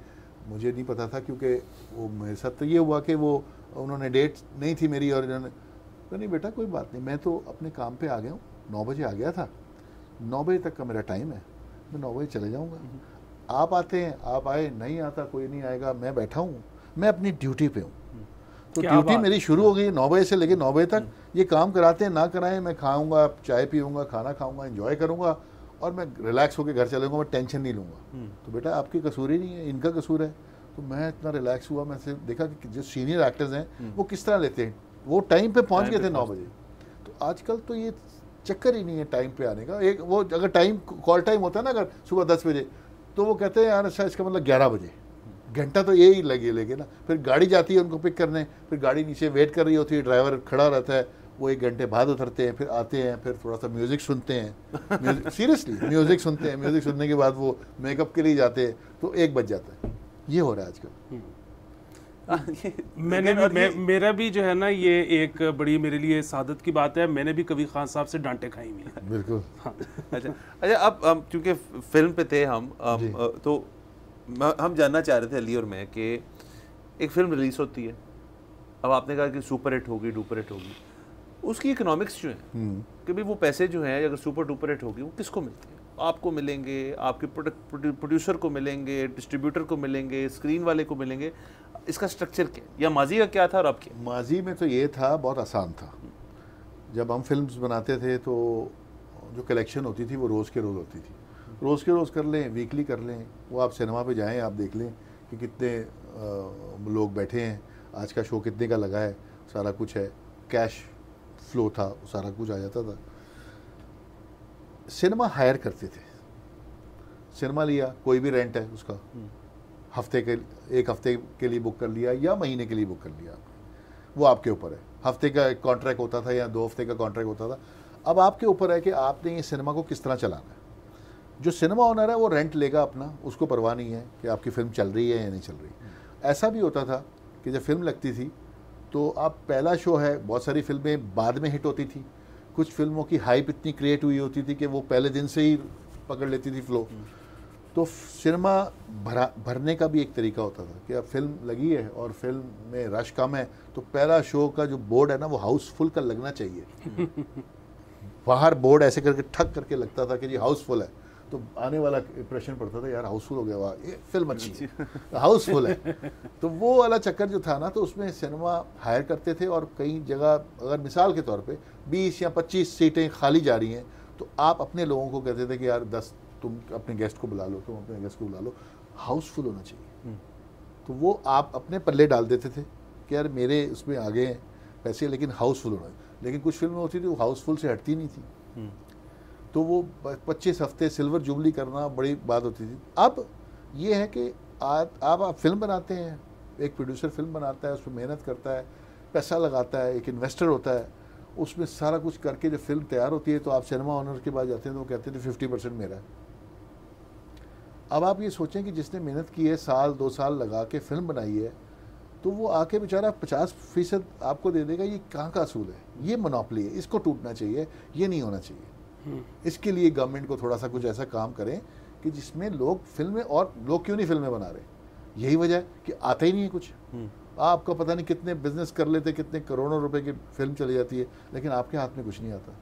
मुझे नहीं पता था, क्योंकि वो मेरे साथ तो ये हुआ कि वो उन्होंने डेट नहीं थी मेरी, और इन्होंने कहा नहीं बेटा कोई बात नहीं, मैं तो अपने काम पे आ गया हूँ, 9 बजे आ गया था, 9 बजे तक का मेरा टाइम है, मैं 9 बजे चले जाऊँगा। आप आते हैं, आप आए, नहीं आता कोई नहीं आएगा, मैं बैठा हूँ, मैं अपनी ड्यूटी पे हूँ। तो ड्यूटी मेरी शुरू हो गई 9 बजे से लेकर 9 बजे तक। ये काम कराते हैं ना कराएं, मैं खाऊंगा, चाय पीऊँगा, खाना खाऊंगा, एंजॉय करूँगा और मैं रिलैक्स होकर घर चलूँगा, मैं टेंशन नहीं लूँगा। तो बेटा आपकी कसूर ही नहीं है, इनका कसूर है। तो मैं इतना रिलैक्स हुआ, मैं सिर्फ देखा कि जो सीनियर एक्टर्स हैं वो किस तरह लेते हैं। वो टाइम पे पहुँच गए थे 9 बजे। तो आजकल तो ये चक्कर ही नहीं है टाइम पे आने का। एक वो अगर टाइम कॉल टाइम होता है ना, अगर सुबह 10 बजे, तो वो कहते हैं यार अच्छा इसका मतलब 11 बजे, घंटा तो यही लगे ना। फिर गाड़ी जाती है उनको पिक करने, फिर गाड़ी नीचे वेट कर रही होती है, ड्राइवर खड़ा रहता है, वो 1 घंटे बाद उतरते हैं, फिर आते हैं, फिर थोड़ा सा म्यूज़िक सुनते हैं, सीरियसली म्यूज़िक सुनते हैं। म्यूज़िक सुनने के बाद वो मेकअप के लिए जाते हैं, तो 1 बज जाता है। ये हो रहा है आजकल। मेरा भी जो है ना, ये एक बड़ी मेरे लिए सादत की बात है, मैंने भी कभी खान साहब से डांटे खाई हुई है। बिल्कुल। हाँ। अच्छा अब क्योंकि फिल्म पे थे हम, तो हम जानना चाह रहे थे अली और मैं कि एक फिल्म रिलीज़ होती है, अब आपने कहा कि सुपर हिट होगी, डुपर हिट होगी, उसकी इकोनॉमिक्स जो है कि भाई वो पैसे जो हैं अगर सुपर डुपर हिट होगी वो किसको मिलते हैं? आपको मिलेंगे, आपके प्रोड्यूसर को मिलेंगे, डिस्ट्रीब्यूटर को मिलेंगे, स्क्रीन वाले को मिलेंगे। इसका स्ट्रक्चर क्या या माजी का क्या था और अब क्या? माजी में तो ये था, बहुत आसान था। जब हम फिल्म्स बनाते थे तो जो कलेक्शन होती थी वो रोज़ के रोज़ होती थी, रोज़ के रोज़ कर लें, वीकली कर लें। वो आप सिनेमा पे जाएं, आप देख लें कि कितने लोग बैठे हैं, आज का शो कितने का लगा है, सारा कुछ है। कैश फ्लो था, सारा कुछ आ जाता था। सिनेमा हायर करते थे, सिनेमा लिया, कोई भी रेंट है उसका, हफ्ते के, एक हफ्ते के लिए बुक कर लिया या महीने के लिए बुक कर लिया आपने, वो आपके ऊपर है। हफ्ते का एक कॉन्ट्रैक्ट होता था या 2 हफ्ते का कॉन्ट्रैक्ट होता था। अब आपके ऊपर है कि आपने ये सिनेमा को किस तरह चलाना है। जो सिनेमा ओनर है वो रेंट लेगा अपना, उसको परवाह नहीं है कि आपकी फ़िल्म चल रही है या नहीं चल रही। ऐसा भी होता था कि जब फिल्म लगती थी तो आप पहला शो है, बहुत सारी फिल्में बाद में हिट होती थी, कुछ फिल्मों की हाइप इतनी क्रिएट हुई होती थी कि वो पहले दिन से ही पकड़ लेती थी फ्लो। तो सिनेमा भरने का भी एक तरीका होता था कि अब फिल्म लगी है और फिल्म में रश कम है तो पहला शो का जो बोर्ड है ना वो हाउसफुल का लगना चाहिए। बाहर बोर्ड ऐसे करके ठक करके लगता था कि जी हाउसफुल है, तो आने वाला इंप्रेशन पड़ता था यार हाउसफुल हो गया, वाह ये फिल्म अच्छी है, हाउसफुल है। तो वो वाला चक्कर जो था ना, तो उसमें सिनेमा हायर करते थे और कई जगह अगर मिसाल के तौर पे 20 या 25 सीटें खाली जा रही हैं तो आप अपने लोगों को कहते थे कि यार 10 तुम अपने गेस्ट को बुला लो, तुम अपने गेस्ट को बुला लो, हाउसफुल होना चाहिए। तो वो आप अपने पल्ले डाल देते थे कि यार मेरे उसमें आगे हैं पैसे लेकिन हाउसफुल होना। लेकिन कुछ फिल्में होती थी वो हाउसफुल से हटती नहीं थी, तो वो 25 हफ्ते सिल्वर जुबली करना बड़ी बात होती थी। अब ये है कि आप फिल्म बनाते हैं, एक प्रोड्यूसर फिल्म बनाता है, उसमें मेहनत करता है, पैसा लगाता है, एक इन्वेस्टर होता है, उसमें सारा कुछ करके जब फिल्म तैयार होती है तो आप सिनेमा ओनर के पास जाते हैं तो वो कहते थे 50% मेरा है। अब आप ये सोचें कि जिसने मेहनत की है, साल 2 साल लगा के फिल्म बनाई है, तो वो आके बेचारा 50% आपको दे देगा। ये कहाँ का असूल है? ये मोनोपोली है, इसको टूटना चाहिए, ये नहीं होना चाहिए। इसके लिए गवर्नमेंट को थोड़ा सा कुछ ऐसा काम करें कि जिसमें लोग फिल्में, और लोग क्यों नहीं फिल्में बना रहे, यही वजह है कि आता ही नहीं है कुछ। आपका पता नहीं कितने बिजनेस कर लेते, कितने करोड़ों रुपए की फिल्म चली जाती है, लेकिन आपके हाथ में कुछ नहीं आता,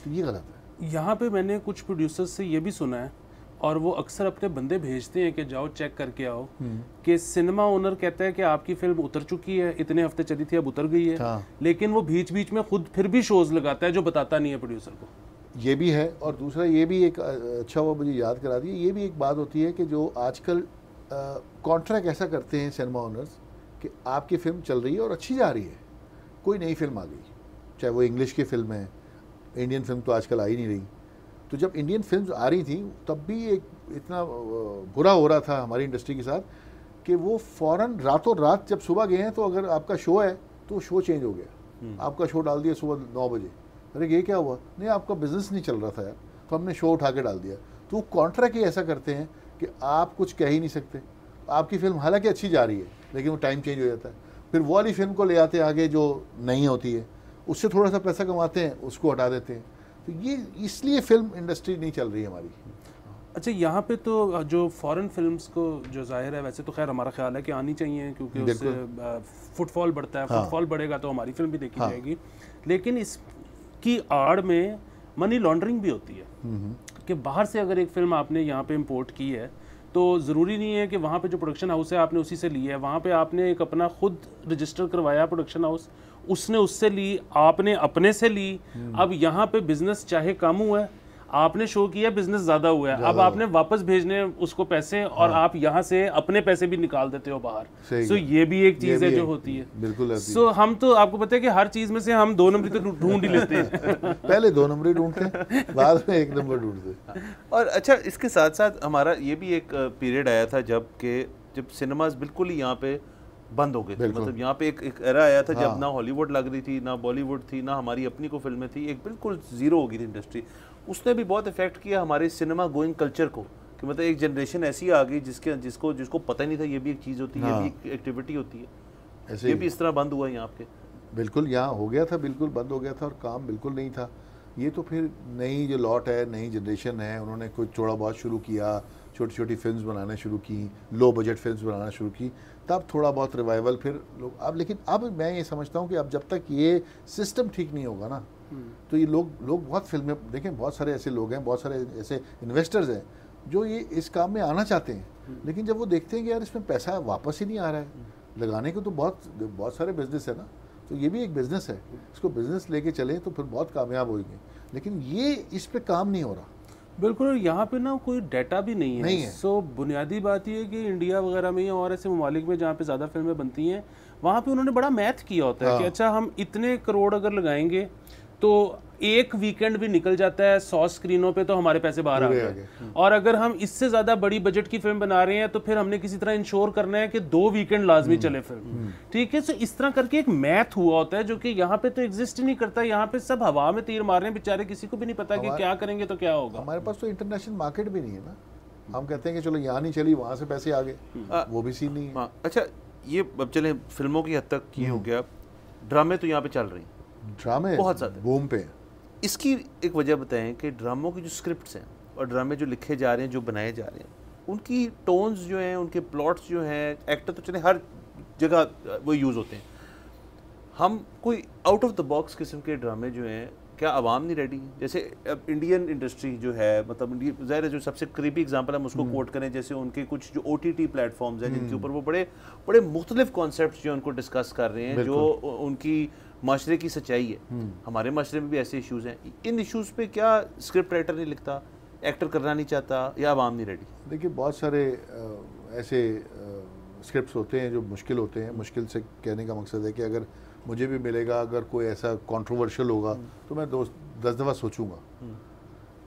तो ये गलत है। यहाँ पे मैंने कुछ प्रोड्यूसर्स से ये भी सुना है, और वो अक्सर अपने बंदे भेजते हैं कि जाओ चेक करके आओ, कि सिनेमा ओनर कहता है कि आपकी फिल्म उतर चुकी है, इतने हफ्ते चली थी अब उतर गई है। हाँ। लेकिन वो बीच बीच में खुद फिर भी शोज लगाता है जो बताता नहीं है प्रोड्यूसर को। ये भी है, और दूसरा ये भी एक अच्छा हुआ मुझे याद करा दिया, ये भी एक बात होती है कि जो आजकल कॉन्ट्रैक्ट ऐसा करते हैं सिनेमा ओनर्स कि आपकी फिल्म चल रही है और अच्छी जा रही है, कोई नई फिल्म आ गई, चाहे वो इंग्लिश की फिल्म है, इंडियन फिल्म तो आजकल आ ही नहीं रही। तो जब इंडियन फिल्म्स आ रही थी तब भी एक इतना बुरा हो रहा था हमारी इंडस्ट्री के साथ कि वो फ़ौरन रातों रात जब सुबह गए हैं तो अगर आपका शो है तो शो चेंज हो गया, आपका शो डाल दिया सुबह 9 बजे। अरे ये क्या हुआ? नहीं, आपका बिजनेस नहीं चल रहा था यार, तो हमने शो उठा के डाल दिया। तो वो कॉन्ट्रैक्ट ही ऐसा करते हैं कि आप कुछ कह ही नहीं सकते। आपकी फिल्म हालांकि अच्छी जा रही है लेकिन वो टाइम चेंज हो जाता है, फिर वो वाली फिल्म को ले आते हैं आगे जो नहीं होती है, उससे थोड़ा सा पैसा कमाते हैं, उसको हटा देते हैं। तो ये इसलिए फिल्म इंडस्ट्री नहीं चल रही है हमारी। अच्छा, यहाँ पे तो जो फॉरेन फिल्म्स को जो जाहिर है, वैसे तो खैर हमारा ख्याल है कि आनी चाहिए, क्योंकि उससे फुटफॉल बढ़ता है। हाँ। फुटफॉल बढ़ेगा तो हमारी फिल्म भी देखी जाएगी। लेकिन इसकी आड़ में मनी लॉन्ड्रिंग भी होती है कि बाहर से अगर एक फिल्म आपने यहाँ पे इंपोर्ट की है तो ज़रूरी नहीं है कि वहाँ पे जो प्रोडक्शन हाउस है आपने उसी से ली है। वहाँ पे आपने एक अपना खुद रजिस्टर करवाया प्रोडक्शन हाउस, उसने उससे ली, आपने अपने से ली। अब यहाँ पे बिजनेस चाहे कम हुआ है, आपने शो किया, बिजनेस ज़्यादा हुआ है, अब आपने वापस भेजने उसको पैसे, और आप यहाँ से अपने पैसे भी निकाल देते हो बाहर। सो ये भी एक चीज़ है जो होती है। बिल्कुल। सो हम तो, आपको पता है कि हर चीज़ में से हम 2 नंबरी तो ढूंढ ही लेते हैं। पहले 2 नंबरी ढूंढते हैं, बाद में 1 नंबर ढूंढते। और अच्छा, इसके साथ साथ हमारा ये भी एक पीरियड आया था जब सिनेमाज बिल्कुल ही यहाँ पे बंद हो गए थे। मतलब यहाँ पे एक एरा आया था जब ना हॉलीवुड लग रही थी, ना बॉलीवुड थी, ना हमारी अपनी को फिल्में थी, एक बिल्कुल जीरो हो गई थी इंडस्ट्री। उसने भी बहुत इफेक्ट किया हमारे सिनेमा गोइंग कल्चर को, कि मतलब एक जनरेशन ऐसी आ गई जिसको पता ही नहीं था ये भी एक चीज़ होती है, ये भी एक एक्टिविटी होती है। ऐसे ये भी इस तरह बंद हुआ यहाँ पे? बिल्कुल, यहाँ हो गया था, बिल्कुल बंद हो गया था और काम बिल्कुल नहीं था। ये तो फिर नई जो लॉट है, नई जनरेशन है, उन्होंने कुछ थोड़ा बहुत शुरू किया, छोटी छोटी फिल्म्स बनाना शुरू की, लो बजट फिल्म्स बनाना शुरू की, तब थोड़ा बहुत रिवाइवल फिर लोग अब, लेकिन अब मैं ये समझता हूँ कि अब जब तक ये सिस्टम ठीक नहीं होगा ना, तो ये लोग बहुत फिल्में देखें, बहुत सारे ऐसे लोग हैं, बहुत सारे ऐसे इन्वेस्टर्स हैं जो ये इस काम में आना चाहते हैं, लेकिन जब वो देखते हैं कि यार इसमें पैसा वापस ही नहीं आ रहा है, लगाने को तो बहुत सारे बिजनेस है ना, तो ये भी एक बिजनेस है, इसको बिजनेस लेके चले तो फिर बहुत कामयाब होंगे, लेकिन ये इस पे काम नहीं हो रहा। बिल्कुल, और यहाँ पे ना कोई डाटा भी नहीं है। सो बुनियादी बात ये है कि इंडिया वगैरह में और ऐसे ममालिक में जहाँ पे ज़्यादा फिल्में बनती हैं, वहाँ पे उन्होंने बड़ा मैथ किया होता है कि अच्छा हम इतने करोड़ अगर लगाएंगे तो एक वीकेंड भी निकल जाता है 100 स्क्रीनों पे तो हमारे पैसे बाहर आ गए, और अगर हम इससे ज़्यादा बड़ी बजट की फिल्म बना रहे हैं तो फिर हमने किसी तरह इंश्योर करना है कि 2 वीकेंड लाजमी चले फिल्म, ठीक है। सो इस तरह करके एक मैथ हुआ होता है जो कि यहाँ पे तो एग्जिस्ट ही नहीं करता। यहाँ पे सब हवा में तीर मार रहे हैं बेचारे, किसी को भी नहीं पता कि क्या करेंगे तो क्या होगा। हमारे पास तो इंटरनेशनल मार्केट भी नहीं है ना, हम कहते हैं कि चलो यहाँ नहीं चली वहाँ से पैसे आ गए, वो भी सीन नहीं है। अच्छा, ये अब चले फिल्मों की हद तक ये हो गया, ड्रामे तो यहाँ पे चल रही, ड्रामे बहुत ज़्यादा बूम पे। इसकी एक वजह बताएं कि ड्रामों की जो स्क्रिप्ट्स हैं और ड्रामे जो लिखे जा रहे हैं, जो बनाए जा रहे हैं, उनकी टोन्स जो हैं, उनके प्लॉट्स जो हैं, एक्टर तो चले हर जगह वो यूज़ होते हैं, हम कोई आउट ऑफ द बॉक्स किस्म के ड्रामे जो हैं, क्या आवाम नहीं रेडी? जैसे अब इंडियन इंडस्ट्री जो है, मतलब ज़ाहिर है जो सबसे करीबी एग्जांपल हम उसको कोट करें, जैसे उनके कुछ जो OTT प्लेटफॉर्म्स हैं जिनके ऊपर वो बड़े मुख्तलिफ कॉन्सेप्ट्स जो उनको डिस्कस कर रहे हैं, जो उनकी माशरे की सच्चाई है। हमारे माशरे में भी ऐसे इश्यूज़ हैं, इन इश्यूज़ पे क्या स्क्रिप्ट राइटर नहीं लिखता, एक्टर करना नहीं चाहता, या आवाम नहीं रेडी? देखिए, बहुत सारे ऐसे स्क्रिप्ट्स होते हैं जो मुश्किल होते हैं। मुश्किल से कहने का मकसद है कि अगर मुझे भी मिलेगा, अगर कोई ऐसा कंट्रोवर्शियल होगा तो मैं 10 दफ़ा सोचूंगा।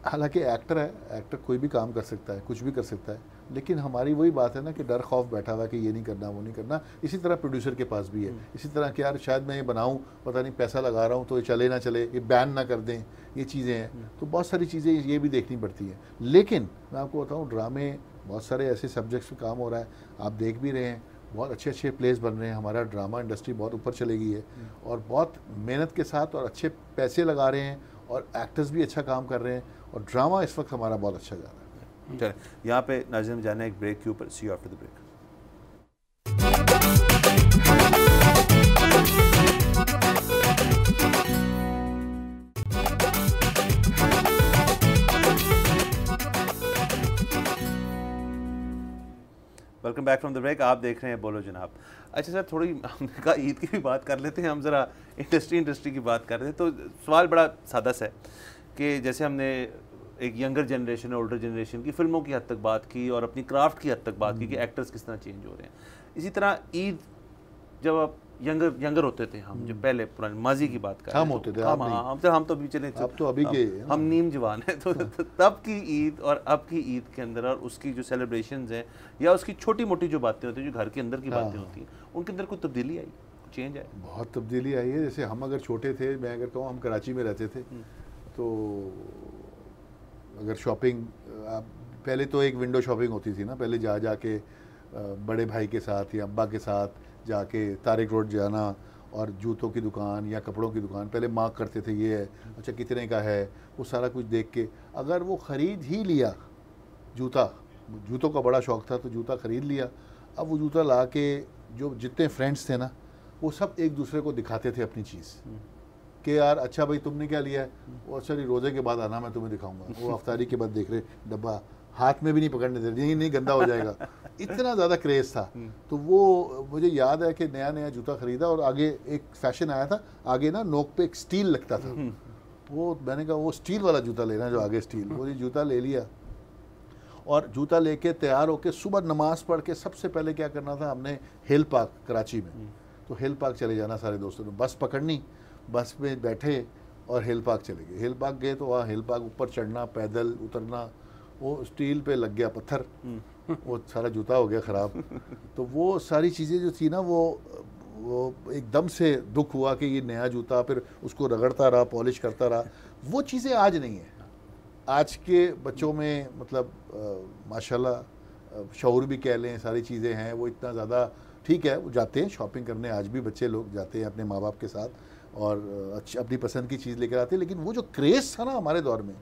हालांकि एक्टर है, एक्टर कोई भी काम कर सकता है, कुछ भी कर सकता है, लेकिन हमारी वही बात है ना कि डर खौफ बैठा हुआ कि ये नहीं करना, वो नहीं करना। इसी तरह प्रोड्यूसर के पास भी है, इसी तरह कि यार शायद मैं ये बनाऊं, पता नहीं पैसा लगा रहा हूं तो ये चले ना चले, ये बैन ना कर दें, ये चीज़ें हैं। तो बहुत सारी चीज़ें ये भी देखनी पड़ती हैं। लेकिन मैं आपको बताऊँ, ड्रामे बहुत सारे ऐसे सब्जेक्ट्स पे काम हो रहा है, आप देख भी रहे हैं, बहुत अच्छे अच्छे प्लेस बन रहे हैं, हमारा ड्रामा इंडस्ट्री बहुत ऊपर चलेगी है, और बहुत मेहनत के साथ और अच्छे पैसे लगा रहे हैं, और एक्टर्स भी अच्छा काम कर रहे हैं, और ड्रामा इस वक्त हमारा बहुत अच्छा जा रहा है। चलिए, यहाँ पे नाज़रीन जाना है एक ब्रेक के ऊपर। See you after the break. Welcome back from the break. आप देख रहे हैं बोलो जनाब। अच्छा सर, थोड़ी हमने कहा ईद की भी बात कर लेते हैं, हम ज़रा इंडस्ट्री की बात कर रहे हैं। तो सवाल बड़ा सादा सा है कि जैसे हमने एक यंगर जनरेशन और ओल्डर जनरेशन की फ़िल्मों की हद तक बात की और अपनी क्राफ्ट की हद तक बात की कि एक्टर्स किस तरह चेंज हो रहे हैं, इसी तरह ईद जब आप यंगर होते थे, हम जब पहले पुरानी माजी की बात कर रहे हैं, हम होते थे, हम तो अभी चले, अब तो अभी के हम नीम जवान हैं, तो तब की ईद और अब की ईद के अंदर और उसकी जो सेलिब्रेशंस हैं या उसकी छोटी मोटी जो बातें होती हैं, जो घर के अंदर की बातें होती हैं, उनके अंदर कोई तब्दीली आई, चेंज आई? बहुत तब्दीली आई है। जैसे हम अगर छोटे थे, मैं अगर कहूँ हम कराची में रहते थे, तो अगर शॉपिंग, पहले तो एक विंडो शॉपिंग होती थी ना, पहले जा के बड़े भाई के साथ या अब्बा के साथ जाके तारिक रोड जाना और जूतों की दुकान या कपड़ों की दुकान, पहले मार्क करते थे ये है, अच्छा कितने का है, वो सारा कुछ देख के अगर वो ख़रीद ही लिया, जूतों का बड़ा शौक़ था तो जूता ख़रीद लिया। अब वो जूता ला के जो जितने फ्रेंड्स थे ना, वो सब एक दूसरे को दिखाते थे अपनी चीज़ कि यार अच्छा भाई तुमने क्या लिया है, वो अच्छा रोज़े के बाद आना मैं तुम्हें दिखाऊंगा, वो अफ्तारी के बाद देख रहे डब्बा हाथ में भी नहीं पकड़ने दे रहे, नहीं गंदा हो जाएगा, इतना ज़्यादा क्रेज़ था। तो वो मुझे याद है कि नया जूता ख़रीदा और आगे एक फ़ैशन आया था, आगे ना नोक पे एक स्टील लगता था, वो मैंने कहा वो स्टील वाला जूता लेना जो आगे स्टील, वो ये जूता ले लिया और जूता लेके तैयार होके सुबह नमाज़ पढ़ के सबसे पहले क्या करना था, हमने हिल पार्क कराची में, तो हिल पार्क चले जाना सारे दोस्तों ने, बस पकड़नी, बस में बैठे और हिल पार्क चले गए। हिल पार्क गए तो वहाँ हिल पार्क ऊपर चढ़ना, पैदल उतरना, वो स्टील पे लग गया पत्थर, वो सारा जूता हो गया ख़राब। तो वो सारी चीज़ें जो थी ना, वो एकदम से दुख हुआ कि ये नया जूता, फिर उसको रगड़ता रहा, पॉलिश करता रहा, वो चीज़ें आज नहीं है। आज के बच्चों में मतलब माशाल्लाह शऊर भी कह लें, सारी चीज़ें हैं, वो इतना ज़्यादा ठीक है, वो जाते हैं शॉपिंग करने, आज भी बच्चे लोग जाते हैं अपने माँ बाप के साथ और अपनी पसंद की चीज़ लेकर आते हैं। लेकिन वो जो क्रेज़ था ना हमारे दौर में,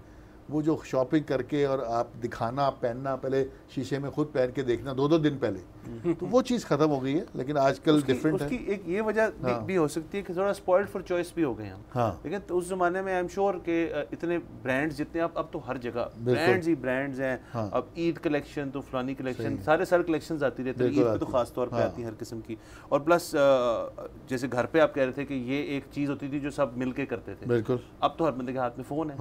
वो जो शॉपिंग करके और आप दिखाना, पहनना, पहले शीशे में खुद पहन के देखना 2-2 दिन पहले, तो वो चीज़ ख़त्म हो गई है, लेकिन आजकल डिफरेंट है। उसकी एक ये वजह भी हो सकती है कि थोड़ा स्पॉइल्ड फॉर चॉइस भी हो गए हम। हाँ। लेकिन तो उस ज़माने में आई एम श्योर कि इतने ब्रांड्स जितने अब तो हर जगह ब्रांड्स ही ब्रांड्स हैं। हाँ। अब ईद कलेक्शन तो फलानी कलेक्शन, सारे साल कलेक्शन आती रहती है, ईद पे तो खास तौर पे आती है हर किस्म की। और प्लस जैसे घर पे आप कह रहे थे कि ये एक चीज़ होती थी जो सब मिल के करते थे, बिल्कुल। अब तो हर बंदे के हाथ में फ़ोन है।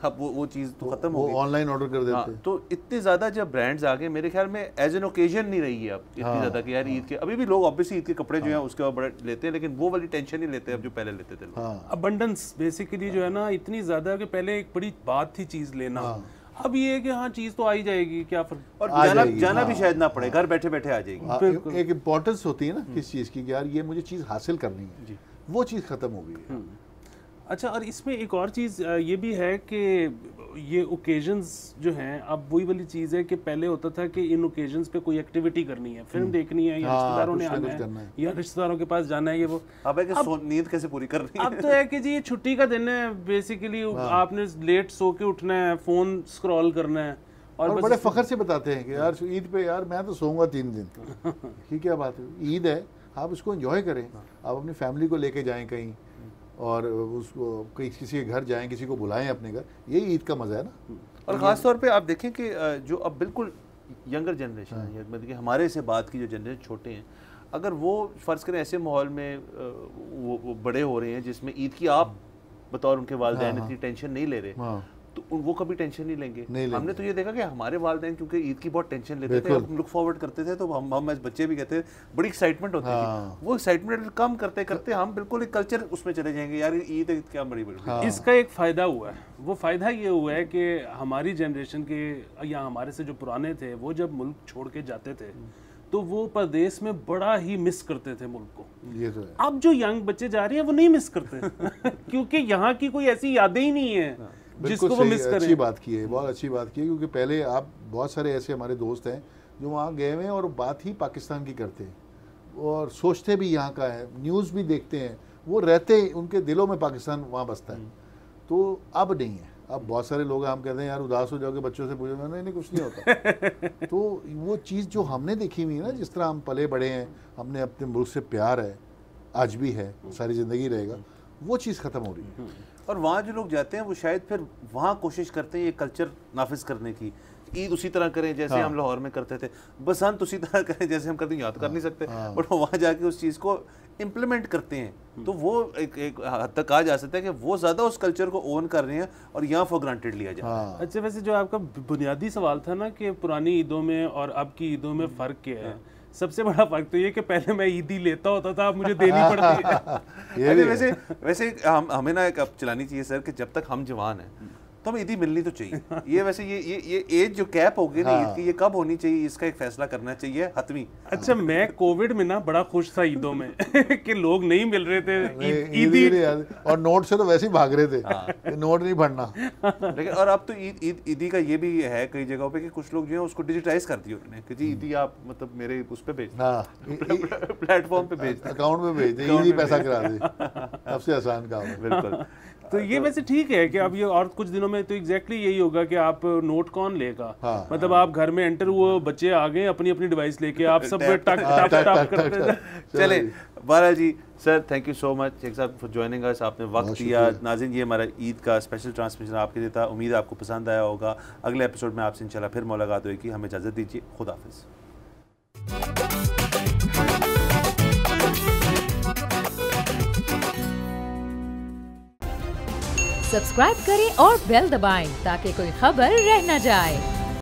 अब वो चीज़ तो ख़त्म हो गई, ऑनलाइन ऑर्डर कर देते हैं। तो इतने ज़्यादा जब ब्रांड्स आ गए, मेरे ख्याल में एज एन ओकेजन नहीं रही है अब इतनी ज़्यादा कि यार ईद के, अभी भी लोग ऑब्वियसली ईद के कपड़े जो हैं उसके बाद बड़े लेते हैं, लेकिन वो वाली टेंशन नहीं लेते अब जो पहले लेते थे लोग। अबंडेंस बेसिकली जो है ना इतनी ज़्यादा कि पहले एक बड़ी बात थी चीज़ लेना, अब ये है कि हाँ चीज़ तो आ ही जाएगी, क्या फर्क, और जाना भी शायद ना पड़े, घर बैठे बैठे आ जाएगी। एक इम्पोर्टेंस होती है ना किस चीज़ की, यार ये मुझे चीज़ हासिल करनी है, वो चीज़ ख़त्म हो गई है। अच्छा, और इसमें एक और चीज़ ये भी है कि ये ओकेजन्स जो हैं, अब वही वाली चीज़ है कि पहले होता था कि इन ओकेजन्स पे कोई एक्टिविटी करनी है, फिल्म देखनी है, या रिश्तेदारों ने आना है, या रिश्तेदारों के पास जाना है, ये वो। अब है कि नींद कैसे पूरी करनी है। अब तो है कि जी ये छुट्टी का दिन है, बेसिकली आपने लेट सो के उठना है, फ़ोन स्क्रॉल करना है, और बड़े फ़ख्र से बताते हैं कि यार ईद पे यार मैं तो सोऊंगा 3 दिन। ये क्या बात है, ईद है, आप उसको एंजॉय करें, आप अपनी फैमिली को लेके जाएं कहीं, और उसको कहीं किसी के घर जाएं, किसी को बुलाएं अपने घर, यही ईद का मज़ा है ना। और ख़ास तौर पे आप देखें कि जो अब बिल्कुल यंगर जनरेशन है, मतलब कि हमारे से बात की जो जनरेशन छोटे हैं, अगर वो फ़र्ज़ करें ऐसे माहौल में वो बड़े हो रहे हैं जिसमें ईद की आप बतौर उनके वालिदैन इतनी टेंशन नहीं ले रहे, तो वो कभी टेंशन नहीं लेंगे। हमने तो ये देखा कि हमारे वालिदैन क्योंकि ईद की बहुत टेंशन लेते थे, हम लुक फॉरवर्ड करते थे, तो हम एज बच्चे भी कहते थे बड़ी एक्साइटमेंट होती थी, वो एक्साइटमेंट कम करते करते हम बिल्कुल एक कल्चर उसमें चले जाएंगे, यार ईद क्या बड़ी। इसका एक फ़ायदा हुआ है, वो फ़ायदा ये हुआ है कि हमारी जनरेशन के या हमारे से जो पुराने थे, वो जब मुल्क छोड़ के जाते थे तो वो परदेश में बड़ा ही मिस करते थे मुल्क को। ये तो है। अब जो यंग बच्चे जा रहे हैं वो नहीं मिस करते क्योंकि यहाँ की कोई ऐसी यादें ही नहीं है जिसको वो मिस करें। अच्छी बात की है, बहुत अच्छी बात की है, क्योंकि पहले आप बहुत सारे ऐसे हमारे दोस्त हैं जो वहाँ गए हुए हैं और बात ही पाकिस्तान की करते हैं और सोचते भी यहाँ का है, न्यूज़ भी देखते हैं, वो रहते, उनके दिलों में पाकिस्तान वहाँ बसता है। तो अब नहीं है, अब बहुत सारे लोग हम कहते हैं यार उदास हो जाओगे, बच्चों से पूछो, नहीं कुछ नहीं होता। तो वो चीज़ जो हमने देखी हुई है ना, जिस तरह हम पले बड़े हैं, हमने अपने मुल्क से प्यार है, आज भी है, सारी ज़िंदगी रहेगा, वो चीज़ ख़त्म हो रही है। और वहाँ जो लोग जाते हैं वो शायद फिर वहाँ कोशिश करते हैं ये कल्चर नाफिज करने की, ईद उसी तरह करें जैसे हम लाहौर में करते थे, बसंत उसी तरह करें जैसे हम करते हैं, याद कर नहीं सकते, बट वहाँ जाके उस चीज़ को इम्प्लीमेंट करते हैं, तो वो एक हद तक कहा जा सकता है कि वो ज़्यादा उस कल्चर को ओन कर रहे हैं और यहाँ फॉर ग्रांटेड लिया जाए। अच्छा, वैसे जो आपका बुनियादी सवाल था ना कि पुरानी ईदों में और अब की ईदों में फ़र्क क्या है, सबसे बड़ा फर्क तो ये कि पहले मैं ईदी लेता होता था, अब मुझे देनी पड़ती है। वैसे हमें ना एक अब चलानी चाहिए सर कि जब तक हम जवान हैं तो हमें ईदी मिलनी तो चाहिए। ये वैसे ये एज जो कैप होगी ना ईद की, ये कब होनी चाहिए, इसका एक फैसला करना चाहिए हतमी। अच्छा, मैं कोविड में ना बड़ा खुश था ईदों में कि लोग नहीं मिल रहे थे ईदी, और नोट से तो वैसे ही भाग रहे थे, नोट नहीं भरना। लेकिन और अब तो ईदी का ये भी है कई जगहों पे कि कुछ लोग जो है उसको डिजिटाइज कर दिया उन्होंने कि जी ईदी आप मतलब मेरे उस पे भेज, प्लेटफॉर्म पे भेज, अकाउंट में भेज दें, ईदी पैसा करा दे, सबसे आसान काम है। बिल्कुल। तो ये वैसे ठीक है कि अब ये और कुछ दिनों में तो एग्जैक्टली यही होगा कि आप नोट कौन लेगा, मतलब आप घर में एंटर हुए, बच्चे आ गए अपनी अपनी डिवाइस लेके, आप सब टक टक टक करते। चले बहरहाल जी sir, thank you so much Sheikh साहब फॉर जॉइनिंग अस, आपने वक्त दिया। नाज़रीन, ये हमारा ईद का स्पेशल ट्रांसमिशन आपके लिए था, उम्मीद है आपको पसंद आया होगा। अगले एपिसोड में आपसे इंशाल्लाह फिर मुलाकात होगी, हमें इजाज़त दीजिए, खुदा हाफिज़। सब्सक्राइब करें और बेल दबाएं ताकि कोई खबर रह न जाए।